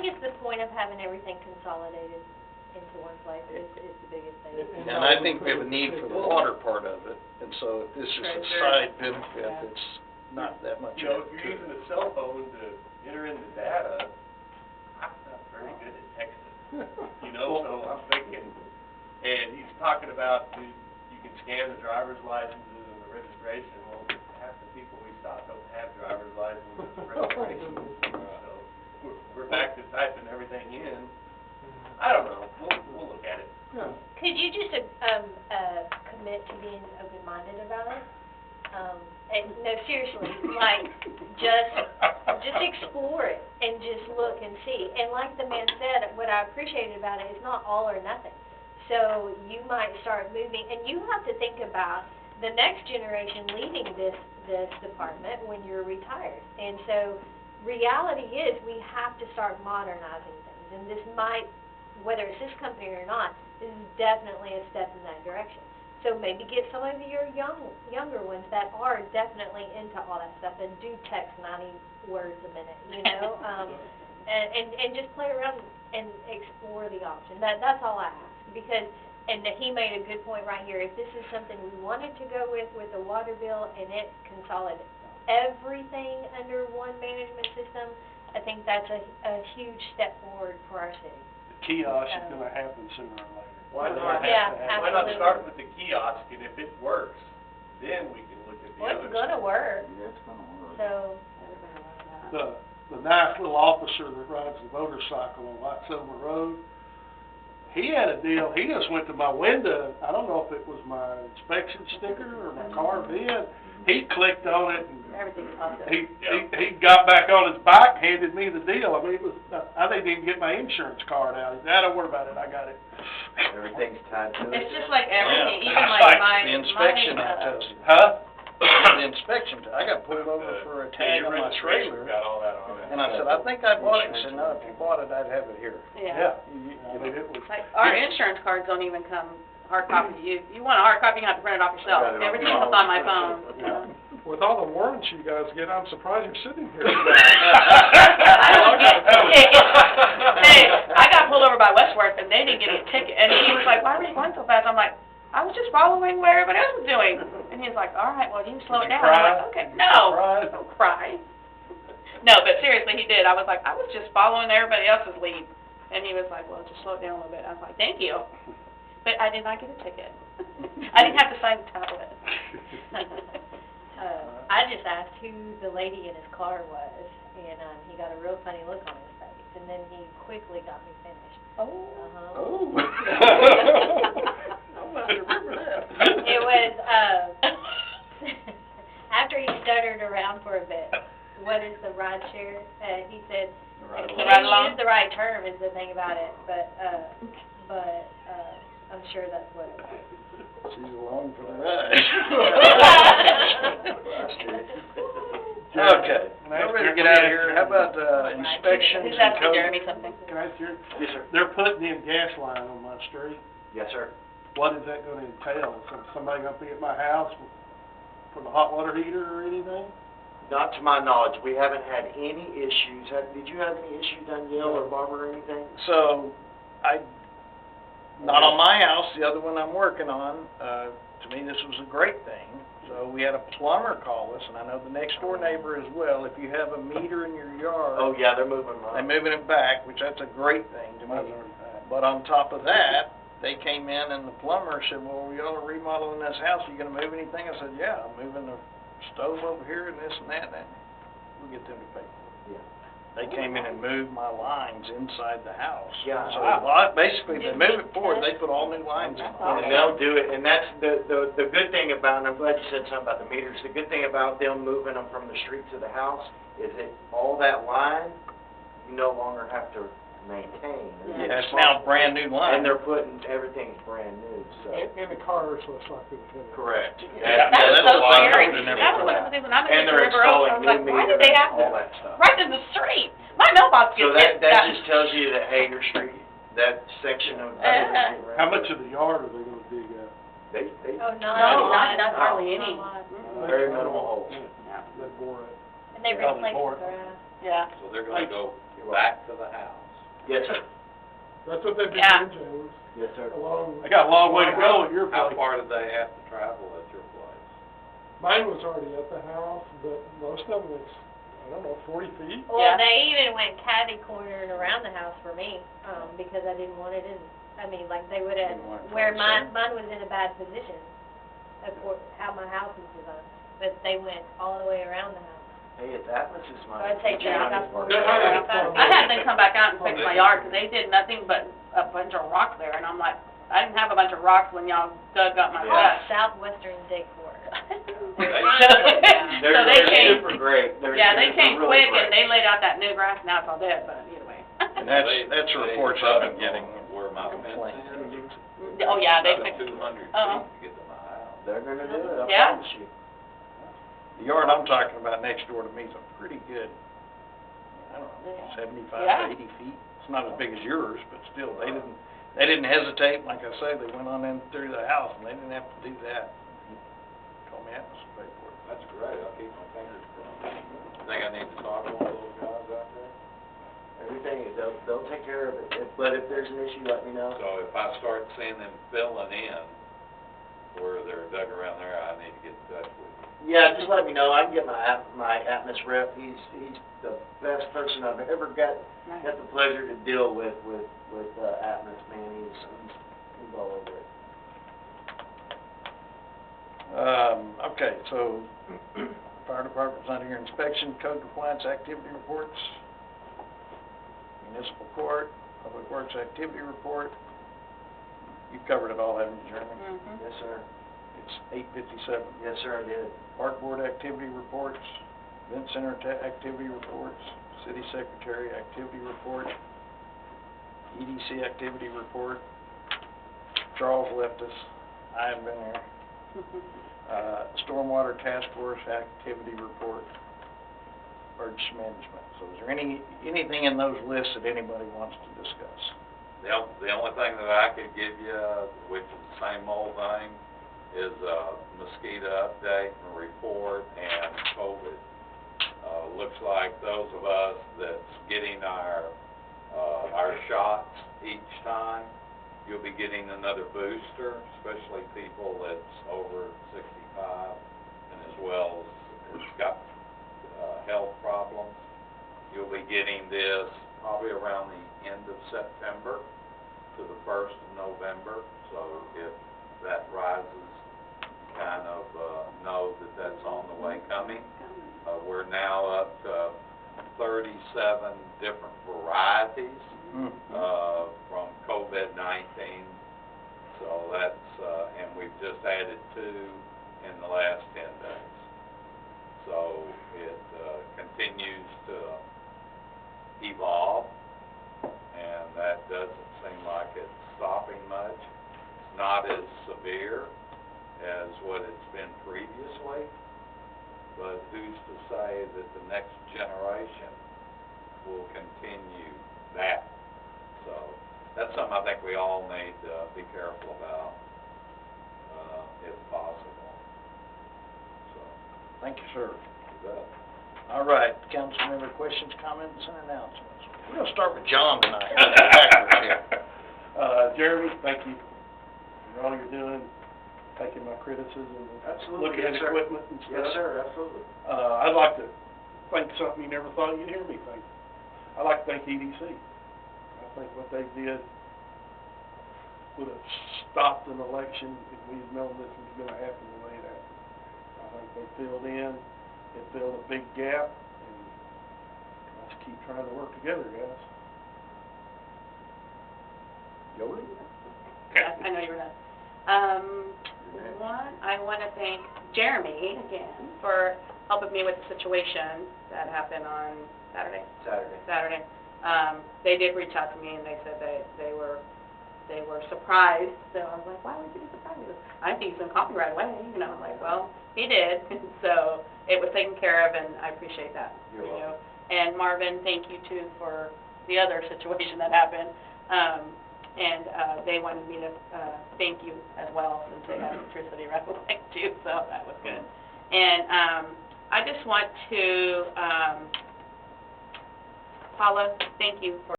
think it's the point of having everything consolidated into one place is the biggest thing. And I think we have a need for the water part of it, and so this is a side benefit that's not that much. You know, if you're using a cell phone to enter in the data, I'm not very good at texting. You know, so I'm thinking, and he's talking about you can scan the driver's licenses and the registration. Well, half the people we stop don't have driver's licenses and registration. So we're back to typing everything in. I don't know. We'll look at it. Yeah. Could you just commit to being open-minded about it? And no, seriously, like just explore it and just look and see. And like the man said, what I appreciated about it is not all or nothing. So you might start moving, and you have to think about the next generation leading this department when you're retired. And so reality is we have to start modernizing things, and this might, whether it's this company or not, this is definitely a step in that direction. So maybe get some of your younger ones that are definitely into all that stuff and do text 90 words a minute, you know, and just play around and explore the option. That's all I ask, because, and he made a good point right here, if this is something we wanted to go with the water bill and it consolidates everything under one management system, I think that's a huge step forward for our city. The kiosk is gonna happen sooner or later. Why not? Yeah, Why not absolutely. start with the kiosk, and if it works, then we can look at the Well, others. it's gonna work, Yeah, it's gonna work. so, The nice little officer that rides the motorcycle on White Silver Road, he had a deal, he just went to my window, I don't know if it was my inspection sticker or my car bid, he clicked on it and Everything's possible. he got back on his bike, handed me the deal. I mean, it was, I didn't even get my insurance card out. He said, don't worry about it, I got it. Everything's tied to it. It's just like everything, Yeah. even It's like like The inspection I told you. Huh? The inspection, I got pulled over for a tag on my trailer, Got all that on it. and I said, I think I bought it. He said, no, if you bought it, I'd have it here. Yeah. I mean, it was. Like, our insurance cards don't even come hard copy. You want a hard copy, you have to print it off yourself. Got it on Everything your is on my phone. Yeah. With all the warrants you guys get, I'm surprised you're sitting here. I don't get, hey, I got pulled over by Westworth and they didn't give me a ticket. And he was like, why were you going so fast? I'm like, I was just following what everybody else was doing. And he was like, all right, well, you can slow it down. I'm like, okay, no, don't cry. No, but seriously, he did. I was like, I was just following everybody else's lead. And he was like, well, just slow it down a little bit. I was like, thank you. But I did not get a ticket. I didn't have to sign the tablet. I just asked who the lady in his car was, and he got a real funny look on his face, and then he quickly got me finished. Oh. Oh. I'm going to remember that. It was, after he stuttered around for a bit, what is the ride share? He said, he The ride didn't along? use the right term is the thing about it, but I'm sure that's what it was. She's along for the ride. Okay, we're ready to get out of here. How about inspections Who's and asking code? Jeremy something? Can I ask you? Yes, sir. They're putting in gas line on my street. Yes, sir. What is that gonna entail? Is somebody gonna be at my house for the hot water heater or anything? Not to my knowledge, we haven't had any issues. Did you have any issues, Danielle or Barbara, or anything? So, not on my house, the other one I'm working on, to me, this was a great thing. So we had a plumber call us, and I know the next door neighbor as well. If you have a meter in your yard, Oh, yeah, they're moving they're mine. moving it back, which that's a great thing to Mine's me. already passed. But on top of that, they came in and the plumber said, well, y'all are remodeling this house, are you gonna move anything? I said, yeah, I'm moving the stove over here and this and that, and we'll get them to pay for it. Yeah. They came in and moved my lines inside the house. Yeah. So, basically, they move it forward, they put all new lines in. And they'll do it, and that's the good thing about, and I'm glad you said something about the meters, the good thing about them moving them from the street to the house is that all that line, you no longer have to maintain. Yeah, it's now brand new line. And they're putting, everything's brand new, so. And the cars looks like it was in it. Correct. That Yeah, was that's so a lot scary. different than That was one of the things when I And moved to they're River Oaks, I installing was like, new why did they meters, have all to, that stuff. right in the street? My mailbox So gets hit. that just tells you that, hey, your street, that section of. How much of the yard are they gonna dig up? They, Oh, No, not hardly any. Not a lot. very minimal holes. Yeah. They bore it. And they Probably replaced more. the grass. Yeah. So they're gonna go back to the house. Yes, sir. That's what they've been Yeah. doing, James, Yes, sir. along. I got a long way to go at your How place. far did they have to travel at your place? Mine was already at the house, but most of them it's, I don't know, 40 feet. Well, Yeah. they even went catty cornered around the house for me, because I didn't want it in, I mean, like, they would've, Didn't want it where front mine was in a bad position, of course, how my house is designed, but they went all the way around the house. Hey, it's Atlas is my. I'd say Yeah. check out for Yeah, I had them come back out and fix my yard, 'cause they did nothing but a bunch of rock there, and I'm like, I didn't have a bunch of rocks when y'all dug up my Yeah. grass. Southwestern decor. They're, So they they're came, super great. They're, yeah, they they're came really quick great. and they laid out that new grass, now it's all dead, but either way. And that's the reports I've been getting. Where my fence Complaints. is. Oh, yeah, they Another fixed, 200 Uh-huh. feet to get to my house. They're gonna do it, I Yeah. promise you. The yard I'm talking about next door to me is a pretty good, I don't know, Yeah. 75 Yeah. to 80 feet. It's not as big as yours, but still, they didn't hesitate, like I say, they went on in through the house, and they didn't have to do that. He told me that was paid for it. That's great, I'll keep my fingers crossed. Think I need to talk to one of those guys out there? Everything, they'll take care of it. But if there's an issue, let me know. So if I start seeing them filling in where they're dug around there, I need to get in touch with you. Yeah, just let me know. I can get my Atlas rep. He's the best person I've ever got the pleasure to deal with Atlas, man. He's all over it. Okay, so, fire department's under your inspection, code compliance activity reports, municipal court, public works activity report. You covered it all, haven't you, Jeremy? Mhm. Yes, sir. It's 8:57. Yes, sir, I did. Park board activity reports, event center activity reports, city secretary activity report, EDC activity report. Charles left us, I haven't been there. Stormwater task force activity report, emergency management. So is there anything in those lists that anybody wants to discuss? The only thing that I could give you, which is the same old thing, is a mosquito update and report and COVID. Looks like those of us that's getting our shots each time, you'll be getting another booster, especially people that's over 65 and as well as got health problems. You'll be getting this probably around the end of September to the 1st of November. So if that rises, kind of know that that's on the way coming. We're now up to 37 different varieties from COVID-19. So that's, and we've just added 2 in the last 10 days. So it continues to evolve, and that doesn't seem like it's stopping much. It's not as severe as what it's been previously, but who's to say that the next generation will continue that? So that's something I think we all need to be careful about, if possible. So, Thank you, sir. you bet. All right, council member questions, comments, and announcements. We're gonna start with John tonight. Backwards here. Jeremy, thank you for all you're doing, taking my criticism, Absolutely, looking at yes, sir. equipment and stuff. Yes, sir, absolutely. I'd like to think something you never thought you'd hear me think. I'd like to thank EDC. I think what they did would have stopped an election if we had known this was gonna happen the way it happened. I think they filled in, it filled a big gap, and let's keep trying to work together, guys. Jolie? Yeah, I know you were done. I want to thank Jeremy again for helping me with the situation that happened on Saturday. They did reach out to me and they said they were surprised. So I was like, why would you be surprised? He goes, I think he's going to call me right away. You know, I'm like, well, he did. So it was taken care of, and I appreciate that. You're welcome. And Marvin, thank you too for the other situation that happened. And they wanted me to thank you as well, since they had electricity right away too, so that was good. And I just want to, Paula, thank you for